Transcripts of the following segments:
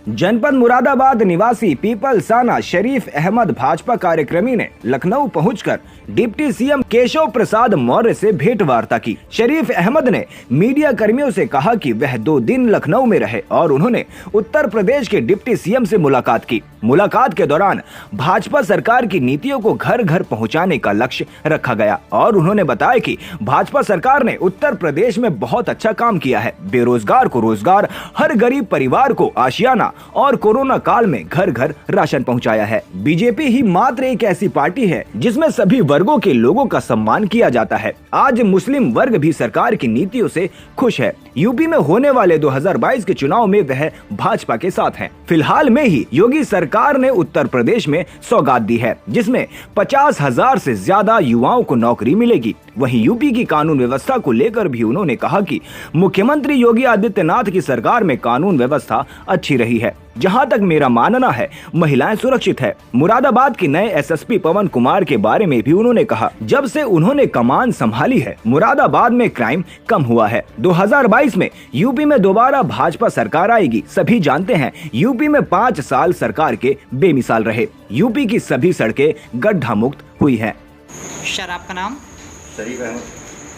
जनपद मुरादाबाद निवासी पीपलसाना शरीफ अहमद भाजपा कार्यक्रमी ने लखनऊ पहुंचकर डिप्टी सीएम केशव प्रसाद मौर्य से भेंट वार्ता की। शरीफ अहमद ने मीडिया कर्मियों से कहा कि वह 2 दिन लखनऊ में रहे और उन्होंने उत्तर प्रदेश के डिप्टी सीएम से मुलाकात की। मुलाकात के दौरान भाजपा सरकार की नीतियों को घर घर पहुंचाने का लक्ष्य रखा गया और उन्होंने बताया कि भाजपा सरकार ने उत्तर प्रदेश में बहुत अच्छा काम किया है। बेरोजगार को रोजगार, हर गरीब परिवार को आशियाना और कोरोना काल में घर घर राशन पहुंचाया है। बीजेपी ही मात्र एक ऐसी पार्टी है जिसमें सभी वर्गों के लोगों का सम्मान किया जाता है। आज मुस्लिम वर्ग भी सरकार की नीतियों से खुश है। यूपी में होने वाले 2022 के चुनाव में वह भाजपा के साथ हैं। फिलहाल में ही योगी सरकार ने उत्तर प्रदेश में सौगात दी है जिसमें 50,000 से ज्यादा युवाओं को नौकरी मिलेगी। वहीं यूपी की कानून व्यवस्था को लेकर भी उन्होंने कहा कि मुख्यमंत्री योगी आदित्यनाथ की सरकार में कानून व्यवस्था अच्छी रही है। जहां तक मेरा मानना है, महिलाएं सुरक्षित है। मुरादाबाद के नए एसएसपी पवन कुमार के बारे में भी उन्होंने कहा, जब से उन्होंने कमान संभाली है मुरादाबाद में क्राइम कम हुआ है। 2022 में यूपी में दोबारा भाजपा सरकार आएगी। सभी जानते हैं यूपी में 5 साल सरकार के बेमिसाल रहे। यूपी की सभी सड़कें गड्ढा मुक्त हुई है। सर, आपका नाम? शरीफ अहमद।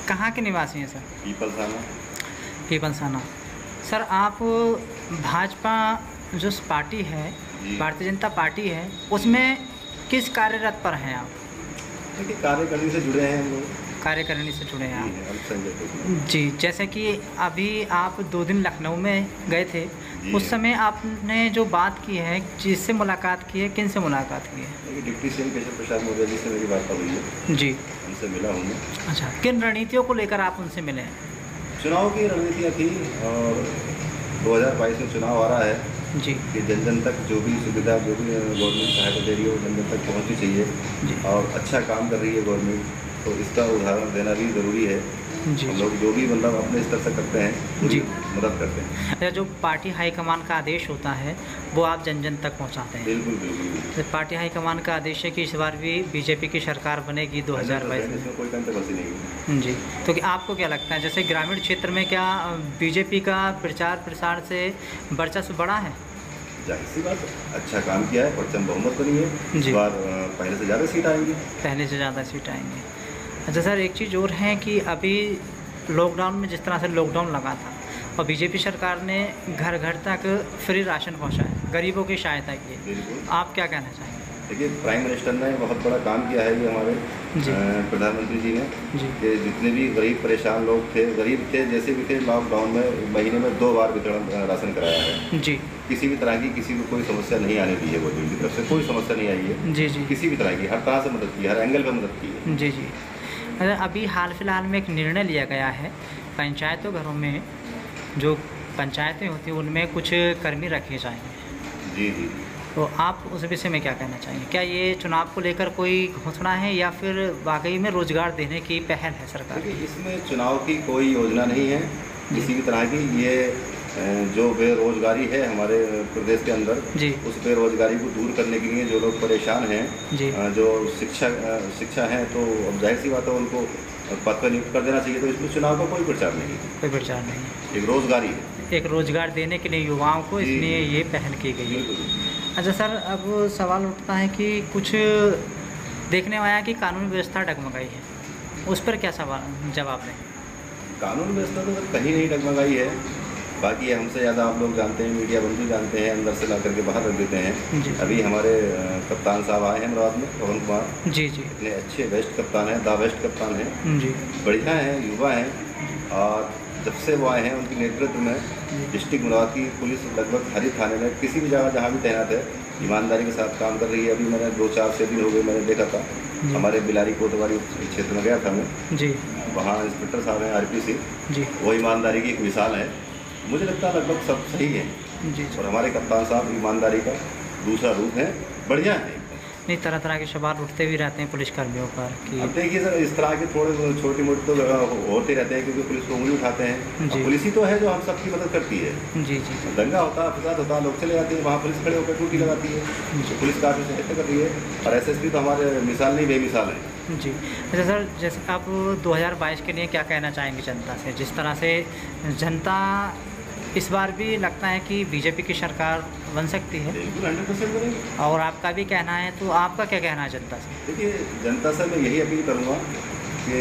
कहाँ के निवासी हैं सर? पीपलसाना। सर, आप भाजपा जो पार्टी है, भारतीय जनता पार्टी है, उसमें किस कार्यरत पर हैं आप? देखिए, कार्यकारिणी से जुड़े हैं हम लोग। कार्यकारिणी से जुड़े हैं आप जी। जैसे कि अभी आप 2 दिन लखनऊ में गए थे, उस समय आपने जो बात की है, जिससे मुलाकात की है, किन से मुलाकात की है? डिप्टी सीएम केशव प्रसाद मौर्य जी से मेरी वार्ता हुई है जी। उनसे मिला हूँ मैं। अच्छा, किन रणनीतियों को लेकर आप उनसे मिले हैं? चुनाव की रणनीतियाँ थी और 2022 में चुनाव आ रहा है जी कि जन जन तक जो भी सुविधा, जो भी गवर्नमेंट सहायता दे रही है वो जन जन तक पहुँचनी चाहिए जी। और अच्छा काम कर रही है गवर्नमेंट, तो इसका उदाहरण देना भी ज़रूरी है जी। हम लोग जो भी मतलब अपने स्तर से करते हैं जी, मदद करते हैं। अच्छा, जो पार्टी हाईकमान का आदेश होता है वो आप जन जन तक पहुंचाते हैं? बिल्कुल बिल्कुल। तो पार्टी हाईकमान का आदेश है कि इस बार भी बीजेपी की सरकार बनेगी 2022 में। इसमें कोई कंट्रोवर्सी नहीं है जी। तो कि आपको क्या लगता है, जैसे ग्रामीण क्षेत्र में क्या बीजेपी का प्रचार प्रसार से वर्चस्व बढ़ा है? जाहिर सी बात, अच्छा काम किया है, प्रचंड बहुमत बनी है। इस बार पहले से ज़्यादा सीट आएंगी। पहले से ज़्यादा सीट आएंगी। अच्छा सर, एक चीज़ और है कि अभी लॉकडाउन में जिस तरह से लॉकडाउन लगा था और बीजेपी सरकार ने घर घर तक फ्री राशन पहुंचाया, गरीबों की सहायता की, आप क्या कहना चाहेंगे? देखिए, प्राइम मिनिस्टर ने बहुत बड़ा काम किया है, ये हमारे प्रधानमंत्री जी ने कि जितने भी गरीब परेशान लोग थे, गरीब थे जैसे भी थे, लॉकडाउन में महीने में 2 बार वितरण राशन कराया है जी। किसी भी तरह की किसी को कोई समस्या नहीं आने दी है, वो की तरफ से कोई समस्या नहीं आई है जी जी। किसी भी तरह की, हर तरह से मदद की, हर एंगल पर मदद की है जी जी। अभी हाल फिलहाल में एक निर्णय लिया गया है, पंचायतों घरों में जो पंचायतें होती हैं उनमें कुछ कर्मी रखे जाएंगे। जी जी। तो आप उस विषय में क्या कहना चाहेंगे? क्या ये चुनाव को लेकर कोई घोषणा है या फिर वाकई में रोजगार देने की पहल है सरकार की? इसमें चुनाव की कोई योजना नहीं है किसी भी तरह की। ये जो बेरोजगारी है हमारे प्रदेश के अंदर जी, उस बेरोजगारी को दूर करने के लिए जो लोग परेशान हैं जी, जो शिक्षा है, तो अब जाहिर सी बात है उनको पद पर नियुक्त कर देना चाहिए। तो इसमें चुनाव का कोई प्रचार नहीं है, कोई प्रचार नहीं है, एक रोजगारी है, एक रोजगार देने के लिए युवाओं को, इसलिए ये पहल की गई है। अच्छा सर, अब सवाल उठता है कि कुछ देखने में आया कि कानूनी व्यवस्था डगमगाई है, उस पर क्या जवाब दें? कानून व्यवस्था तो कहीं नहीं डगमगाई है, बाकी हमसे ज़्यादा आप लोग जानते हैं, मीडिया बंधु जानते हैं, अंदर से ला करके बाहर रख देते हैं। अभी हमारे कप्तान साहब आए हैं अमरावत में, पवन कुमार जी जी, इतने अच्छे बेस्ट कप्तान हैं, द बेस्ट कप्तान हैं जी, बढ़िया हैं, युवा हैं। और जब से वो आए हैं उनके नेतृत्व में डिस्ट्रिक्ट मुरादाबाद की पुलिस लगभग हर एक थाने में किसी भी जगह जहाँ भी तैनात है ईमानदारी के साथ काम कर रही है। अभी मैंने 2-4 दिन हो गए, मैंने देखा था हमारे बिलारी कोतवाली क्षेत्र में गया था मैं जी, वहाँ इंस्पेक्टर साहब हैं RPC जी, वो ईमानदारी की एक मिसाल है। मुझे लगता है लगभग सब सही है जी, और हमारे कप्तान साहब ईमानदारी का दूसरा रूप है, बढ़िया है। नहीं, तरह तरह के सवाल उठते भी रहते हैं पुलिस कर्मियों पर कि अब देखिए सर, इस तरह के थोड़े छोटी मोटी तो होते रहते हैं क्योंकि पुलिस को उंगली उठाते हैं। पुलिस ही तो है जो हम सबकी मदद करती है जी जी। दंगा होता है, फसाद होता है, लोग चले जाते हैं, वहाँ पुलिस खड़े होकर ड्यूटी लगाती है, पुलिस काफ़ी सहायता कर रही है। और SSP तो हमारे मिसाल नहीं बेमिसाल है जी। अच्छा सर, जैसे आप 2022 के लिए क्या कहना चाहेंगे जनता से, जिस तरह से जनता इस बार भी लगता है कि बीजेपी की सरकार बन सकती है। बिल्कुल 100% बनेगी। और आपका भी कहना है, तो आपका क्या कहना है जनता से? देखिए, जनता से मैं यही अपील करूँगा कि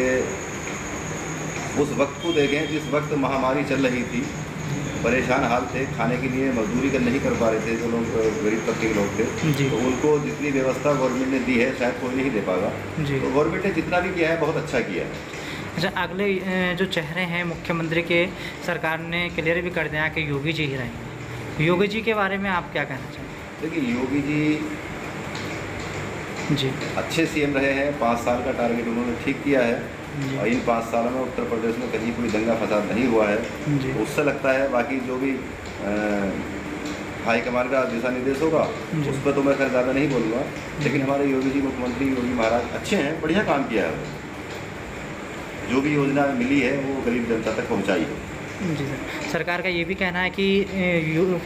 उस वक्त को देखें जिस वक्त महामारी चल रही थी, परेशान हाल थे, खाने के लिए मजदूरी नहीं कर पा रहे थे, जो लोग गरीब तबके के लोग थे, जी। तो उनको जितनी व्यवस्था गवर्नमेंट ने दी है शायद कोई नहीं दे पाएगा। जी। तो गवर्नमेंट ने जितना भी किया है बहुत अच्छा किया है। अच्छा, अगले जो चेहरे हैं मुख्यमंत्री के, सरकार ने क्लियर भी कर दिया कि योगी जी ही रहेंगे। योगी जी के बारे में आप क्या कहना चाहेंगे? देखिए, योगी जी अच्छे सीएम रहे हैं, 5 साल का टारगेट उन्होंने ठीक किया है, जी और इन 5 सालों में उत्तर प्रदेश में कहीं कोई दंगा फसाद नहीं हुआ है। जी उससे लगता है बाकी जो भी हाईकमान का दिशा निर्देश होगा जी। उस पर तो मैं खैर ज़्यादा नहीं बोलूँगा, लेकिन हमारे योगी जी, मुख्यमंत्री योगी महाराज अच्छे हैं, बढ़िया काम किया है। जो भी योजना मिली है वो गरीब जनता तक पहुँचाई है। जी सर, सरकार का ये भी कहना है कि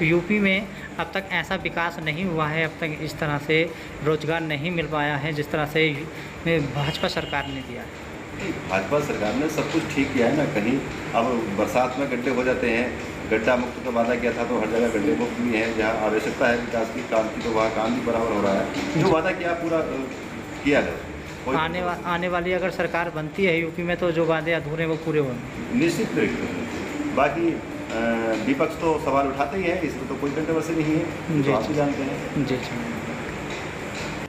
यूपी में अब तक ऐसा विकास नहीं हुआ है, अब तक इस तरह से रोजगार नहीं मिल पाया है जिस तरह से भाजपा सरकार ने दिया है। भाजपा सरकार ने सब कुछ ठीक किया है ना। कहीं अब बरसात में गड्ढे हो जाते हैं, गड्ढा मुक्त का वादा किया था तो हर जगह गड्ढे मुक्त भी हैं। जहाँ आवश्यकता है विकास की, काम की, तो वहाँ काम भी बराबर हो रहा है। जो वादा किया पूरा किया है। आने वाली अगर सरकार बनती है यूपी में, तो जो वादे अधूरे वो पूरे होंगे निश्चित तरीके से। बाकी विपक्ष तो सवाल उठाते ही है, इसमें तो कोई कंट्रोवर्सी नहीं है, जी तो आप भी जानते हैं। जी।